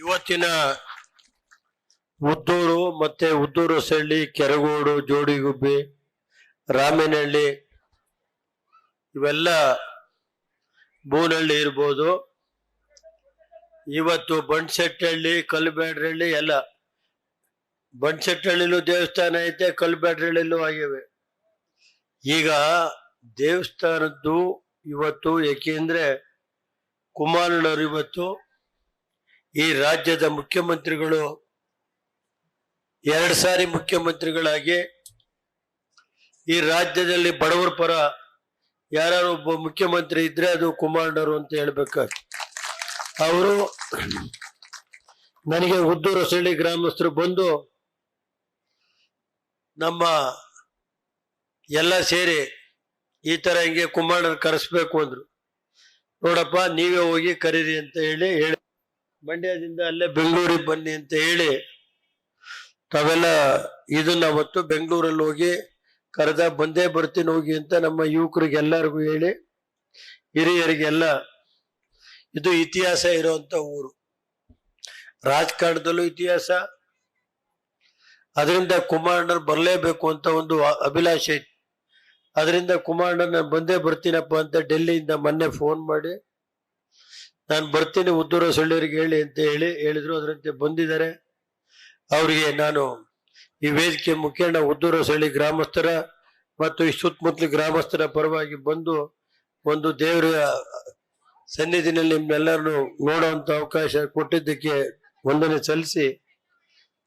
ಇವತ್ತಿನ ಉದ್ದೂರು ಮತ್ತೆ ಉದ್ದೂರು ಸಳ್ಳಿ, ಕೆರಗೋಡು, ಜೋಡಿಗುಬ್ಬಿ, ರಾಮೇನಹಳ್ಳಿ ಇವೆಲ್ಲ ಬೂನಹಳ್ಳಿ ಇರ್ಬೋದು. ಇವತ್ತು ಬಂಡ್ಸೆಟ್ಟಹಳ್ಳಿ, ಕಲ್ಲುಬ್ಯಾಡ್ರಹಳ್ಳಿ ಎಲ್ಲ, ಬಂಡ್ಸೆಟ್ಟಹಳ್ಳಿಲೂ ದೇವಸ್ಥಾನ ಐತೆ, ಕಲ್ಲುಬ್ಯಾಡ್ರಹಳ್ಳಿಲೂ ಆಗಿವೆ. ಈಗ ದೇವಸ್ಥಾನದ್ದು ಇವತ್ತು ಏಕೆಂದ್ರೆ ಕುಮಾರಣ್ಣವರು ಇವತ್ತು ಈ ರಾಜ್ಯದ ಮುಖ್ಯಮಂತ್ರಿಗಳು 2 ಸಾರಿ ಮುಖ್ಯಮಂತ್ರಿಗಳಾಗಿ ಈ ರಾಜ್ಯದಲ್ಲಿ ಬಡವರ ಪರ ಯಾರು ಒಬ್ಬ ಮುಖ್ಯಮಂತ್ರಿ ಇದ್ರೆ ಅದು ಕುಮಾರಣ್ಣವರು ಅಂತ ಹೇಳ್ಬೇಕಾದ್ರೆ ಅವರು ನನಗೆ ಉದ್ದೂರು ಸಳ್ಳಿ ಗ್ರಾಮಸ್ಥರು ಬಂದು ನಮ್ಮ ಎಲ್ಲ ಸೇರಿ ಈ ತರ ಹಿಂಗೆ ಕುಮಾರಣ್ಣನ ಕರೆಸ್ಬೇಕು ಅಂದ್ರು. ನೋಡಪ್ಪ ನೀವೇ ಹೋಗಿ ಕರೀರಿ ಅಂತ ಹೇಳಿ ಮಂಡ್ಯದಿಂದ ಅಲ್ಲೇ ಬೆಂಗಳೂರಿಗೆ ಬನ್ನಿ ಅಂತ ಹೇಳಿ ತಾವೆಲ್ಲ ಇದನ್ನ ಅವತ್ತು ಬೆಂಗಳೂರಲ್ಲಿ ಹೋಗಿ ಕರೆದ, ಬಂದೇ ಬರ್ತೀನಿ ಹೋಗಿ ಅಂತ ನಮ್ಮ ಯುವಕರಿಗೆ ಎಲ್ಲರಿಗೂ ಹೇಳಿ, ಹಿರಿಯರಿಗೆಲ್ಲ. ಇದು ಇತಿಹಾಸ ಇರುವಂತ ಊರು, ರಾಜಕಾರಣದಲ್ಲೂ ಇತಿಹಾಸ. ಅದರಿಂದ ಕುಮಾರಣ್ಣರು ಬರಲೇಬೇಕು ಅಂತ ಒಂದು ಅಭಿಲಾಷೆ ಇತ್ತು. ಅದರಿಂದ ಕುಮಾರಣ್ಣ ಬಂದೇ ಬರ್ತೀನಪ್ಪ ಅಂತ ಡೆಲ್ಲಿಯಿಂದ ಮೊನ್ನೆ ಫೋನ್ ಮಾಡಿ ನಾನು ಬರ್ತೀನಿ ಉದ್ದೂರು ಸಳ್ಳಿಯರಿಗೆ ಹೇಳಿ ಅಂತ ಹೇಳಿದ್ರು. ಅದರಂತೆ ಬಂದಿದ್ದಾರೆ. ಅವರಿಗೆ ನಾನು ಈ ವೇದಿಕೆ ಮುಖೇನ ಉದ್ದೂರು ಸಳ್ಳಿ ಗ್ರಾಮಸ್ಥರ ಮತ್ತು ಈ ಸುತ್ತಮುತ್ತಲ ಗ್ರಾಮಸ್ಥರ ಪರವಾಗಿ ಬಂದು ಒಂದು ದೇವರ ಸನ್ನಿಧಿನಲ್ಲಿ ನಿಮ್ಮೆಲ್ಲರನ್ನು ನೋಡುವಂತ ಅವಕಾಶ ಕೊಟ್ಟಿದ್ದಕ್ಕೆ ವಂದನೆ ಸಲ್ಲಿಸಿ,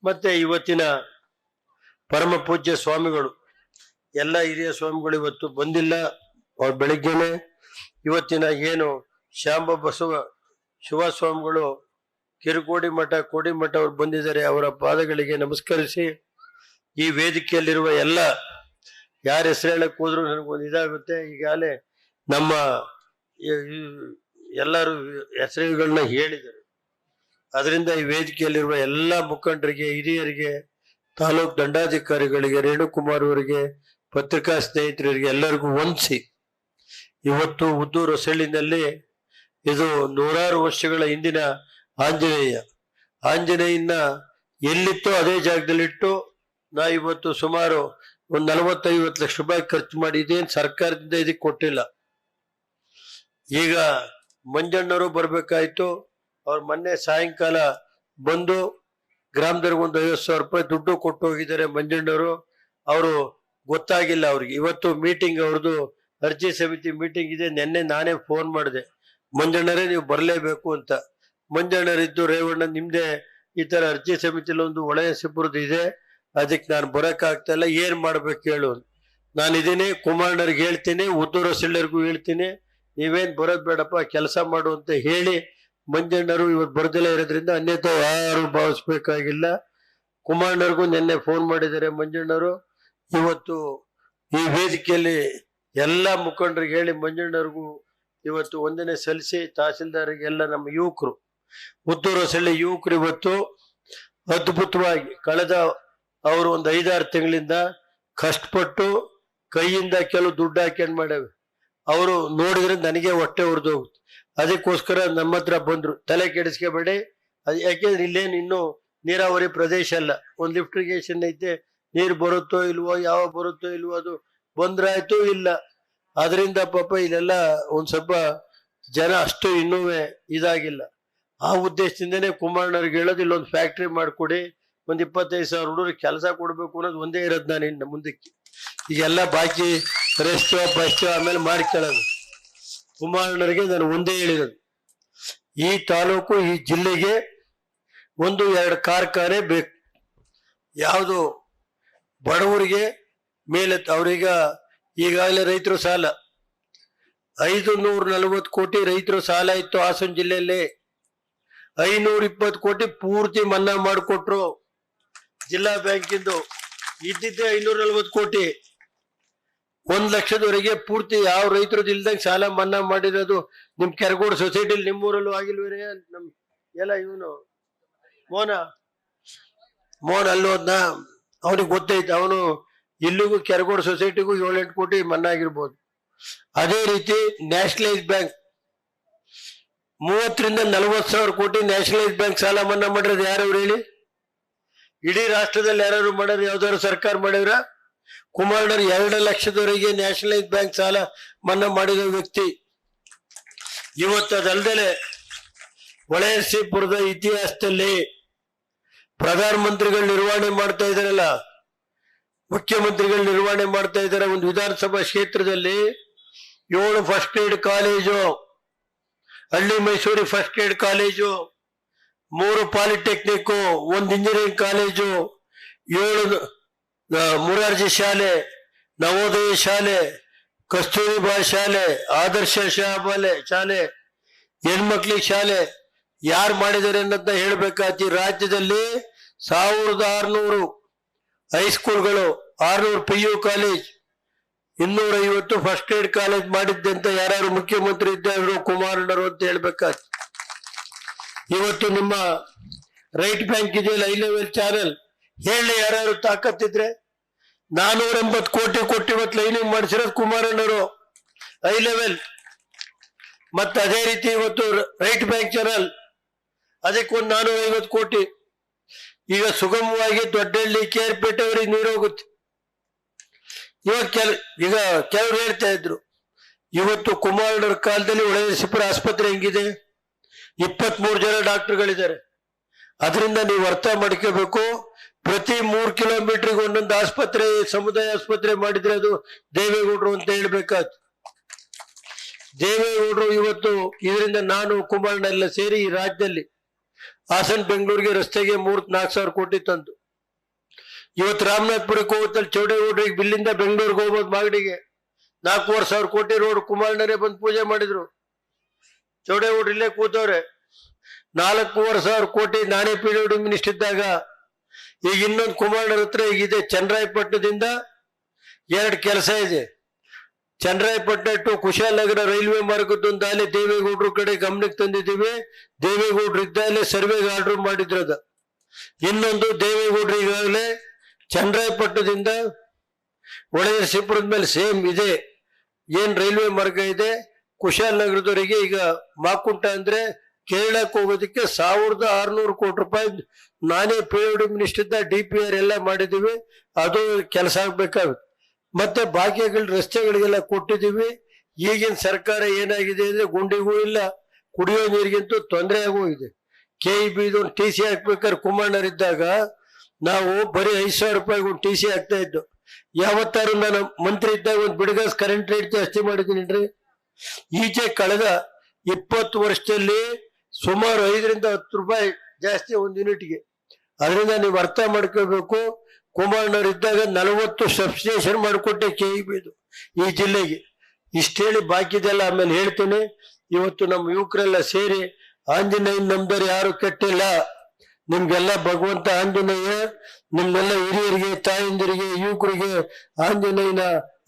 ಮತ್ತೆ ಇವತ್ತಿನ ಪರಮ ಪೂಜ್ಯ ಸ್ವಾಮಿಗಳು ಎಲ್ಲ ಹಿರಿಯ ಸ್ವಾಮಿಗಳು ಇವತ್ತು ಬಂದಿಲ್ಲ. ಅವ್ರು ಬೆಳಿಗ್ಗೆನೆ ಇವತ್ತಿನ ಏನು ಶಾಂಬ ಬಸವ ಶಿವಸ್ವಾಮಿಗಳು ಕಿರುಕೋಡಿ ಮಠ, ಕೋಡಿಮಠ ಅವ್ರು ಬಂದಿದ್ದಾರೆ. ಅವರ ಪಾದಗಳಿಗೆ ನಮಸ್ಕರಿಸಿ ಈ ವೇದಿಕೆಯಲ್ಲಿರುವ ಎಲ್ಲ ಯಾರ ಹೆಸರು ಹೇಳಕ್ ಹೋದ್ರು ನನಗೊಂದು ಇದಾಗುತ್ತೆ. ಈಗಾಗಲೇ ನಮ್ಮ ಎಲ್ಲರೂ ಹೆಸರುಗಳನ್ನ ಹೇಳಿದರು. ಅದರಿಂದ ಈ ವೇದಿಕೆಯಲ್ಲಿರುವ ಎಲ್ಲ ಮುಖಂಡರಿಗೆ, ಹಿರಿಯರಿಗೆ, ತಾಲೂಕ್ ದಂಡಾಧಿಕಾರಿಗಳಿಗೆ, ರೇಣುಕುಮಾರ್ ಅವರಿಗೆ, ಪತ್ರಿಕಾ ಸ್ನೇಹಿತರಿಗೆ ಎಲ್ಲರಿಗೂ ವಂದಿಸಿ, ಇವತ್ತು ಉದ್ದೂರು ಸಳ್ಳಿನಲ್ಲಿ ಇದು 100 ವರ್ಷಗಳ ಹಿಂದಿನ ಆಂಜನೇಯನ ಎಲ್ಲಿತ್ತೋ ಅದೇ ಜಾಗದಲ್ಲಿಟ್ಟು ನಾ ಇವತ್ತು ಸುಮಾರು ಒಂದು 40-50 ಲಕ್ಷ ರೂಪಾಯಿ ಖರ್ಚು ಮಾಡಿ, ಇದೇನು ಸರ್ಕಾರದಿಂದ ಇದಕ್ಕೆ ಕೊಟ್ಟಿಲ್ಲ. ಈಗ ಮಂಜಣ್ಣವರು ಬರ್ಬೇಕಾಯ್ತು. ಅವ್ರು ಮೊನ್ನೆ ಸಾಯಂಕಾಲ ಬಂದು ಗ್ರಾಮದವ್ರಿಗೆ ಒಂದು 50,000 ರೂಪಾಯಿ ದುಡ್ಡು ಕೊಟ್ಟು ಹೋಗಿದ್ದಾರೆ ಮಂಜಣ್ಣವರು. ಅವರು ಗೊತ್ತಾಗಿಲ್ಲ ಅವ್ರಿಗೆ. ಇವತ್ತು ಮೀಟಿಂಗ್, ಅವ್ರದ್ದು ಅರ್ಜಿ ಸಮಿತಿ ಮೀಟಿಂಗ್ ಇದೆ. ನಿನ್ನೆ ನಾನೇ ಫೋನ್ ಮಾಡಿದೆ, ಮಂಜಣ್ಣರೇ ನೀವು ಬರಲೇಬೇಕು ಅಂತ. ಮಂಜಣ್ಣರಿದ್ದು, ರೇವಣ್ಣ ನಿಮ್ದೆ ಈ ತರ ಅರ್ಜಿ ಸಮಿತಿಲಿ ಒಂದು ಒಳೆಯ ಸಿಬ್ಬರದು ಇದೆ, ಅದಕ್ಕೆ ನಾನು ಬರೋಕ್ಕಾಗ್ತಾ ಇಲ್ಲ, ಏನ್ ಮಾಡ್ಬೇಕು ಹೇಳು. ನಾನು ಇದೀನಿ, ಕುಮಾರಣ್ಣರಿಗೆ ಹೇಳ್ತೀನಿ, ಉದ್ದೂರು ಸಳ್ಳಿಯರಿಗೂ ಹೇಳ್ತೀನಿ, ನೀವೇನ್ ಬರೋದ್ ಬೇಡಪ್ಪ, ಕೆಲಸ ಮಾಡು ಅಂತ ಹೇಳಿ ಮಂಜಣ್ಣರು ಇವತ್ತು ಬರ್ದಲೇ ಇರೋದ್ರಿಂದ ಅನ್ಯತಾ ಯಾರು ಭಾವಿಸ್ಬೇಕಾಗಿಲ್ಲ. ಕುಮಾರಣ್ಣರಿಗೂ ನಿನ್ನೆ ಫೋನ್ ಮಾಡಿದ್ದಾರೆ ಮಂಜಣ್ಣವರು. ಇವತ್ತು ಈ ವೇದಿಕೆಯಲ್ಲಿ ಎಲ್ಲ ಮುಖಂಡರಿಗೆ ಹೇಳಿ ಮಂಜಣ್ಣರಿಗೂ ಇವತ್ತು ವಂದನೆ ಸಲ್ಲಿಸಿ, ತಹಸೀಲ್ದಾರ್ಗೆಲ್ಲ ನಮ್ಮ ಯುವಕರು, ಉದ್ದೂರು ಸಳ್ಳಿ ಯುವಕರು ಇವತ್ತು ಅದ್ಭುತವಾಗಿ ಕಳೆದ ಅವರು ಒಂದು 5-6 ತಿಂಗಳಿಂದ ಕಷ್ಟಪಟ್ಟು ಕೈಯಿಂದ ಕೆಲವು ದುಡ್ಡು ಹಾಕೊಂಡು ಮಾಡ್ಯಾವೆ. ಅವರು ನೋಡಿದ್ರೆ ನನಗೆ ಹೊಟ್ಟೆ ಉರಿದು ಹೋಗುತ್ತೆ. ಅದಕ್ಕೋಸ್ಕರ ನಮ್ಮ ಹತ್ರ ಬಂದ್ರು, ತಲೆ ಕೆಡಿಸ್ಕೋಬೇಡಿ, ಅದು ಯಾಕೆಂದ್ರೆ ಇಲ್ಲೇನು ಇನ್ನೂ ನೀರಾವರಿ ಪ್ರದೇಶ ಅಲ್ಲ, ಒಂದು ಲಿಫ್ಟ್ ಇರಿಗೇಷನ್ ಐತೆ, ನೀರು ಬರುತ್ತೋ ಇಲ್ವೋ, ಯಾವ ಬರುತ್ತೋ ಇಲ್ವೋ, ಅದು ಬಂದ್ರಾಯ್ತು ಇಲ್ಲ. ಅದರಿಂದ ಪಾಪ ಇಲ್ಲೆಲ್ಲ ಒಂದ್ ಸ್ವಲ್ಪ ಜನ ಅಷ್ಟು ಇನ್ನೂ ಇದಾಗಿಲ್ಲ. ಆ ಉದ್ದೇಶದಿಂದನೇ ಕುಮಾರಣ್ಣವ್ರಿಗೆ ಹೇಳೋದು, ಇಲ್ಲೊಂದು ಫ್ಯಾಕ್ಟ್ರಿ ಮಾಡಿಕೊಡಿ, ಒಂದು 25,000 ಹುಡುಗರಿಗೆ ಕೆಲಸ ಕೊಡ್ಬೇಕು ಅನ್ನೋದು ಒಂದೇ ಇರೋದು. ನಾನು ಇನ್ನು ಮುಂದಕ್ಕೆ ಈಗೆಲ್ಲ ಬಾಕಿ ರೆಸ್ಟೋ ಬಸ್ಟೋ ಆಮೇಲೆ ಮಾಡ್ಕೊಳ್ಳೋದು. ಕುಮಾರಣ್ಣರಿಗೆ ನಾನು ಒಂದೇ ಹೇಳಿರೋದು, ಈ ತಾಲೂಕು, ಈ ಜಿಲ್ಲೆಗೆ 1-2 ಕಾರ್ಖಾನೆ ಬೇಕು. ಯಾವುದು ಬಡವರಿಗೆ ಮೇಲೆ ಅವ್ರೀಗ ಈಗಾಗಲೇ ರೈತರು ಸಾಲ 540 ಕೋಟಿ ರೈತರು ಸಾಲ ಇತ್ತು ಹಾಸನ ಜಿಲ್ಲೆಯಲ್ಲಿ. 520 ಕೋಟಿ ಪೂರ್ತಿ ಮನ್ನಾ ಮಾಡಿಕೊಟ್ರು ಜಿಲ್ಲಾ ಬ್ಯಾಂಕಿಂದು. ಇದ್ದಿದ್ದೆ 540 ಕೋಟಿ, 1 ಲಕ್ಷದವರೆಗೆ ಪೂರ್ತಿ ಯಾವ ರೈತರು ಇಲ್ದಂಗೆ ಸಾಲ ಮನ್ನಾ ಮಾಡಿರೋದು. ನಿಮ್ ಕೆರಗೋಡು ಸೊಸೈಟಿಲಿ ನಿಮ್ಮೂರಲ್ಲೂ ಆಗಿಲ್ವೇನೆ? ನಮ್ ಎಲ್ಲ ಇವನು ಮೋಹನ್ ಅಲ್ಲೋದ್ನ, ಅವನಿಗೆ ಗೊತ್ತೈತೆ. ಅವನು ಇಲ್ಲಿಗೂ ಕೆರಗೋಡು ಸೊಸೈಟಿಗೂ 7-8 ಕೋಟಿ ಮನ್ನಾ ಆಗಿರ್ಬೋದು. ಅದೇ ರೀತಿ ನ್ಯಾಷನಲೈಸ್ ಬ್ಯಾಂಕ್ 30ರಿಂದ 40,000 ಕೋಟಿ ನ್ಯಾಷನಲೈಸ್ ಬ್ಯಾಂಕ್ ಸಾಲ ಮನ್ನಾ ಮಾಡಿರೋದು ಯಾರವ್ರು ಹೇಳಿ? ಇಡೀ ರಾಷ್ಟ್ರದಲ್ಲಿ ಯಾರು ಮಾಡೋರು? ಯಾವ್ದಾದ್ರು ಸರ್ಕಾರ ಮಾಡಿದ್ರ? ಕುಮಾರಣ್ಣರು 2 ಲಕ್ಷದವರೆಗೆ ನ್ಯಾಷನಲೈಸ್ ಬ್ಯಾಂಕ್ ಸಾಲ ಮನ್ನಾ ಮಾಡಿದ ವ್ಯಕ್ತಿ. ಇವತ್ತು ಅದಲ್ದಲೆ ಹೊಳೆನರಸೀಪುರದ ಇತಿಹಾಸದಲ್ಲಿ ಪ್ರಧಾನಮಂತ್ರಿಗಳು ನಿರ್ವಹಣೆ ಮಾಡ್ತಾ ಇದಾರಲ್ಲ, ಮುಖ್ಯಮಂತ್ರಿಗಳು ನಿರ್ವಹಣೆ ಮಾಡ್ತಾ ಇದ್ದಾರೆ. ಒಂದು ವಿಧಾನಸಭಾ ಕ್ಷೇತ್ರದಲ್ಲಿ 7 ಫಸ್ಟ್ ಏಡ್ ಕಾಲೇಜು, ಹಳ್ಳಿ ಮೈಸೂರಿ first aid college, 3 polytechnic, 1 engineering college, 7 Morarji ಶಾಲೆ, ನವೋದಯ ಶಾಲೆ, ಕಸ್ತೂರಿಬಾ ಶಾಲೆ, ಆದರ್ಶ ಶಾಲೆ, ಹೆಣ್ಮಕ್ಳಿಗೆ ಶಾಲೆ ಯಾರು ಮಾಡಿದ್ದಾರೆ ಅನ್ನೋದನ್ನ ಹೇಳ್ಬೇಕಾತಿ. ರಾಜ್ಯದಲ್ಲಿ 1600 ಹೈಸ್ಕೂಲ್ಗಳು, 600 PU college, 250 first aid college ಮಾಡಿದ್ದೆ ಅಂತ ಯಾರು ಮುಖ್ಯಮಂತ್ರಿ ಇದ್ದರು? ಕುಮಾರಣ್ಣರು ಅಂತ ಹೇಳ್ಬೇಕಾಯ್ತು. ಇವತ್ತು ನಿಮ್ಮ ರೈಟ್ ಬ್ಯಾಂಕ್ ಇದೆಯಲ್ಲ, ಹೈ ಲೆವೆಲ್ ಚಾನೆಲ್, ಹೇಳಿ ಯಾರು ತಾಕತ್ತಿದ್ರೆ. 480 ಕೋಟಿ ಕೊಟ್ಟು ಇವತ್ತು ಲೈನಿಂಗ್ ಮಾಡಿಸಿರೋದು ಕುಮಾರಣ್ಣರು ಹೈ ಲೆವೆಲ್. ಮತ್ತೆ ಅದೇ ರೀತಿ ಇವತ್ತು ರೈಟ್ ಬ್ಯಾಂಕ್ ಚಾನಲ್, ಅದಕ್ಕೆ ಒಂದು 450 ಕೋಟಿ. ಈಗ ಸುಗಮವಾಗಿ ದೊಡ್ಡಹಳ್ಳಿ ಕೇರ್ಪೇಟೆ ಅವರಿಗೆ ನೀರು ಹೋಗುತ್ತೆ. ಇವಾಗ ಕೆಲವರು ಹೇಳ್ತಾ ಇದ್ರು, ಇವತ್ತು ಕುಮಾರಣ್ಣರ ಕಾಲದಲ್ಲಿ ಹೊಳೆನರಸೀಪುರ ಆಸ್ಪತ್ರೆ ಹೆಂಗಿದೆ? 23 ಜನ ಡಾಕ್ಟರ್ಗಳಿದ್ದಾರೆ. ಅದರಿಂದ ನೀವು ಅರ್ಥ ಮಾಡ್ಕೋಬೇಕು, ಪ್ರತಿ 3 ಕಿಲೋಮೀಟರ್ಗೆ ಒಂದೊಂದು ಆಸ್ಪತ್ರೆ, ಸಮುದಾಯ ಆಸ್ಪತ್ರೆ ಮಾಡಿದ್ರೆ ಅದು ದೇವೇಗೌಡರು ಅಂತ ಹೇಳ್ಬೇಕಾಯ್ತು. ದೇವೇಗೌಡರು ಇವತ್ತು ಇದರಿಂದ ನಾನು ಕುಮಾರಣ್ಣ ಎಲ್ಲ ಸೇರಿ ಈ ರಾಜ್ಯದಲ್ಲಿ ಹಾಸನ ಬೆಂಗಳೂರಿಗೆ ರಸ್ತೆಗೆ 3-4 ಸಾವಿರ ಕೋಟಿ ತಂದು, ಇವತ್ತು ರಾಮನಾಥಪುರಕ್ಕೆ ಹೋಗುತ್ತಲ್ಲಿ ಚೌಡೇಗೌಡರಿಗೆ ಬಿಲ್ಲಿಂದ ಬೆಂಗಳೂರಿಗೆ ಹೋಗ್ಬೋದು ಮಾಗಡಿಗೆ 4,500 ಕೋಟಿ ರೋಡ್ ಕುಮಾರಣ್ಣರೇ ಬಂದು ಪೂಜೆ ಮಾಡಿದ್ರು. ಚೌಡೇಗೌಡರು ಇಲ್ಲೇ ಕೂತವ್ರೆ. 4,500 ಕೋಟಿ ನಾನೇ PWD ಮಿನಿಸ್ಟರ್ ಇದ್ದಾಗ. ಈಗ ಇನ್ನೊಂದು ಕುಮಾರಣ್ಣರ ಹತ್ರ ಈಗಿದೆ, ಚನ್ನರಾಯಪಟ್ಟಣದಿಂದ 2 ಕೆಲಸ ಇದೆ. ಚನ್ನರಾಯಪಟ್ಟಣ ಟು ಕುಶಾಲನಗರ ರೈಲ್ವೆ ಮಾರ್ಗದೊಂದು ದಾಲಿ ದೇವೇಗೌಡರು ಕಡೆ ಗಮನಕ್ಕೆ ತಂದಿದ್ದೀವಿ. ದೇವೇಗೌಡರು ಇದ್ದಾಗಲೇ ಸರ್ವೆಗೆ ಆರ್ಡರ್ ಮಾಡಿದ್ರದ. ಇನ್ನೊಂದು ದೇವೇಗೌಡರು ಈಗಾಗಲೇ ಚನ್ನರಾಯಪಟ್ಟಣದಿಂದ ಹೊಳೆನರಸೀಪುರದ ಮೇಲೆ ಸೇಮ್ ಇದೆ ಏನ್ ರೈಲ್ವೆ ಮಾರ್ಗ ಇದೆ, ಕುಶಾಲನಗರದವರೆಗೆ ಈಗ ಮಾಕುಂಟ ಅಂದ್ರೆ ಕೇರಳಕ್ಕೆ ಹೋಗೋದಕ್ಕೆ 1,600 ಕೋಟಿ ರೂಪಾಯಿ ನಾನೇ PWD ಮಿನಿಸ್ಟರ್ ಇದ್ದ DPR ಎಲ್ಲ ಮಾಡಿದೀವಿ. ಅದು ಕೆಲಸ ಆಗ್ಬೇಕಾಗುತ್ತೆ. ಮತ್ತೆ ಭಾಗ್ಯಗಳ ರಸ್ತೆಗಳಿಗೆಲ್ಲ ಕೊಟ್ಟಿದ್ದೀವಿ. ಈಗಿನ ಸರ್ಕಾರ ಏನಾಗಿದೆ ಅಂದ್ರೆ ಗುಂಡಿಗೂ ಇಲ್ಲ, ಕುಡಿಯೋ ನೀರಿಗಿಂತೂ ತೊಂದರೆ ಆಗೋಗಿದೆ. KEB ಒಂದು TC ಹಾಕ್ಬೇಕಾದ್ರೆ ಕುಮಾರಣ್ಣರಿದ್ದಾಗ ನಾವು ಬರೀ 5,000 ರೂಪಾಯಿಗೆ ಒಂದು TC ಹಾಕ್ತಾ ಇದ್ದು. ಯಾವತ್ತಾರು ನಾನು ಮಂತ್ರಿ ಇದ್ದಾಗ ಒಂದು ಬಿಡುಗಾಸ್ ಕರೆಂಟ್ ರೇಟ್ ಜಾಸ್ತಿ ಮಾಡಿದ್ದೀನಿ. ಈಚೆ ಕಳೆದ 20 ವರ್ಷದಲ್ಲಿ ಸುಮಾರು 5ರಿಂದ 10 ರೂಪಾಯಿ ಜಾಸ್ತಿ ಒಂದು ಯೂನಿಟ್ಗೆ. ಅದರಿಂದ ನೀವು ಅರ್ಥ ಮಾಡ್ಕೋಬೇಕು, ಕುಮಾರಣ್ಣವ್ರು ಇದ್ದಾಗ 40 ಸಬ್ಸ್ಟೇಷನ್ ಮಾಡಿಕೊಟ್ಟೆ KEB ಈ ಜಿಲ್ಲೆಗೆ. ಇಷ್ಟೇಳಿ ಬಾಕಿದೆಲ್ಲ ಆಮೇಲೆ ಹೇಳ್ತೇನೆ. ಇವತ್ತು ನಮ್ಮ ಯುವಕರೆಲ್ಲ ಸೇರಿ ಆಂಜನೇಯನ್ ನಮ್ದವ್ರು ಯಾರು ಕೆಟ್ಟಿಲ್ಲ. ನಿಮ್ಗೆಲ್ಲ ಭಗವಂತ ಆಂಜನೇಯ, ನಿಮ್ಗೆಲ್ಲ ಹಿರಿಯರಿಗೆ, ತಾಯಂದಿರಿಗೆ, ಯುವಕರಿಗೆ ಆಂಜನೇಯನ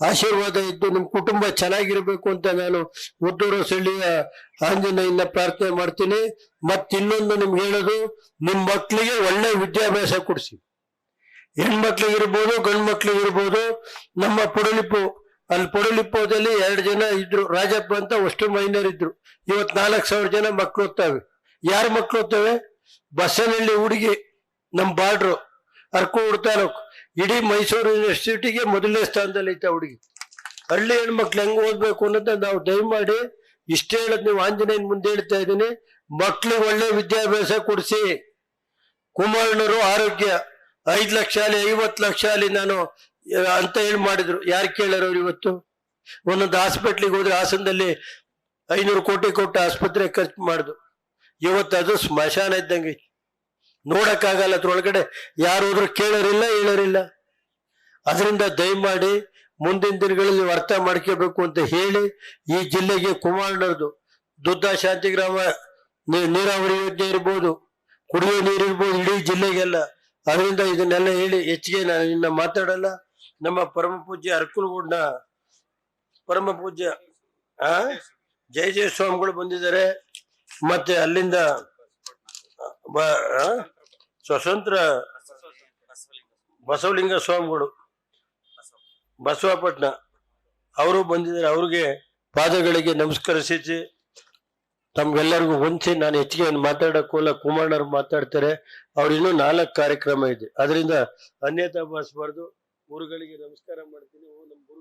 ಆಶೀರ್ವಾದ ಇದ್ದು ನಿಮ್ ಕುಟುಂಬ ಚೆನ್ನಾಗಿರ್ಬೇಕು ಅಂತ ನಾನು ಉದ್ದೂರಸಳ್ಳಿಯ ಆಂಜನೇಯನ ಪ್ರಾರ್ಥನೆ ಮಾಡ್ತೀನಿ. ಮತ್ತಿನ್ನೊಂದು ನಿಮ್ಗೆ ಹೇಳೋದು, ನಿಮ್ ಮಕ್ಳಿಗೆ ಒಳ್ಳೆ ವಿದ್ಯಾಭ್ಯಾಸ ಕೊಡಿಸಿ. ಹೆಣ್ಮಕ್ಳಿಗಿರ್ಬೋದು, ಗಂಡು ಮಕ್ಳಿಗಿರ್ಬೋದು. ನಮ್ಮ ಪೊಡಲಿಪ್ಪು, ಅಲ್ಲಿ ಪೊಡಲಿಪ್ಪದಲ್ಲಿ 2 ಜನ ಇದ್ರು, ರಾಜಪ್ಪ ಅಂತ ಅಷ್ಟು ಮೈನರ್ ಇದ್ರು. ಇವತ್ತು 4,000 ಜನ ಮಕ್ಳು ಓದ್ತಾವೆ. ಯಾರ ಮಕ್ಳು ಓದ್ತವೆ? ಬಸವನಹಳ್ಳಿ ಹುಡುಗಿ, ನಮ್ ಬಾರ್ಡ್ರು, ಅರ್ಕೋಡ್ ತಾಲೂಕು, ಇಡೀ ಮೈಸೂರು ಯೂನಿವರ್ಸಿಟಿಗೆ 1ನೇ ಸ್ಥಾನದಲ್ಲಿ ಐತೆ ಹುಡುಗಿ. ಹಳ್ಳಿ ಹೆಣ್ಮಕ್ಳು ಹೆಂಗ್ ಓದ್ಬೇಕು ಅನ್ನೋದನ್ನ ನಾವು ದಯಮಾಡಿ ಇಷ್ಟೇ ಹೇಳೋದು. ನೀವು ಆಂಜನೇಯನ್ ಮುಂದೆ ಹೇಳ್ತಾ ಇದ್ದೀನಿ, ಮಕ್ಳಿಗೆ ಒಳ್ಳೆ ವಿದ್ಯಾಭ್ಯಾಸ ಕೊಡಿಸಿ. ಕುಮಾರಣ್ಣರು ಆರೋಗ್ಯ 5 ಲಕ್ಷ ಅಲ್ಲಿ 50 ಲಕ್ಷ ಅಲ್ಲಿ ನಾನು ಅಂತ ಹೇಳಿ ಮಾಡಿದ್ರು. ಯಾರು ಕೇಳಾರವ್ರು? ಇವತ್ತು ಒಂದೊಂದು ಹಾಸ್ಪಿಟ್ಲಿಗೆ ಹೋದ್ರೆ ಹಾಸನದಲ್ಲಿ 500 ಕೋಟಿ ಕೊಟ್ಟು ಆಸ್ಪತ್ರೆ ಖರ್ಚು ಮಾಡುದು. ಇವತ್ತು ಅದು ಸ್ಮಶಾನ ಇದ್ದಂಗೆ ನೋಡಕ್ಕಾಗಲ್ಲ. ಅದ್ರೊಳಗಡೆ ಯಾರು ಹೋದ್ರು ಕೇಳೋರಿಲ್ಲ, ಹೇಳೋರಿಲ್ಲ. ಅದರಿಂದ ದಯಮಾಡಿ ಮುಂದಿನ ದಿನಗಳಲ್ಲಿ ನೀವು ಅರ್ಥ ಮಾಡ್ಕೋಬೇಕು ಅಂತ ಹೇಳಿ, ಈ ಜಿಲ್ಲೆಗೆ ಕುಮಾರಣ್ಣರದು ದುದ್ದ ಶಾಂತಿಗ್ರಾಮ ನೀರಾವರಿ ಯೋಜನೆ ಇರ್ಬೋದು, ಕುಡಿಯೋ ನೀರು ಇರ್ಬೋದು, ಇಡೀ ಜಿಲ್ಲೆಗೆಲ್ಲ. ಅದರಿಂದ ಇದನ್ನೆಲ್ಲ ಹೇಳಿ ಹೆಚ್ಚಿಗೆ ನಾನು ಇನ್ನ ಮಾತಾಡಲ್ಲ. ನಮ್ಮ ಪರಮ ಪೂಜ್ಯ ಅರ್ಕುಲಗೂಡ್ನ ಪರಮ ಪೂಜ್ಯ ಜಯ ಸ್ವಾಮಿಗಳು ಬಂದಿದ್ದಾರೆ. ಮತ್ತೆ ಅಲ್ಲಿಂದ ಸ್ವತಂತ್ರ ಬಸವಲಿಂಗ ಸ್ವಾಮಿಗಳು ಬಸವಪಟ್ಟಣ ಅವರು ಬಂದಿದ್ದಾರೆ. ಅವ್ರಿಗೆ ಪಾದಗಳಿಗೆ ನಮಸ್ಕರಿಸಿ ತಮ್ಗೆಲ್ಲರಿಗೂ ಹೊಂಚಿ ನಾನು ಹೆಚ್ಚಿಗೆ ಏನು ಮಾತಾಡಕ್ಕೋಲ್ಲ, ಕುಮಾರಣ್ಣವ್ರು ಮಾತಾಡ್ತಾರೆ. ಅವ್ರು ಇನ್ನೂ 4 ಕಾರ್ಯಕ್ರಮ ಇದೆ, ಅದರಿಂದ ಅನ್ಯತಾ ಭಾವಿಸಬಾರ್ದು. ಗುರುಗಳಿಗೆ ನಮಸ್ಕಾರ ಮಾಡ್ತೀನಿ.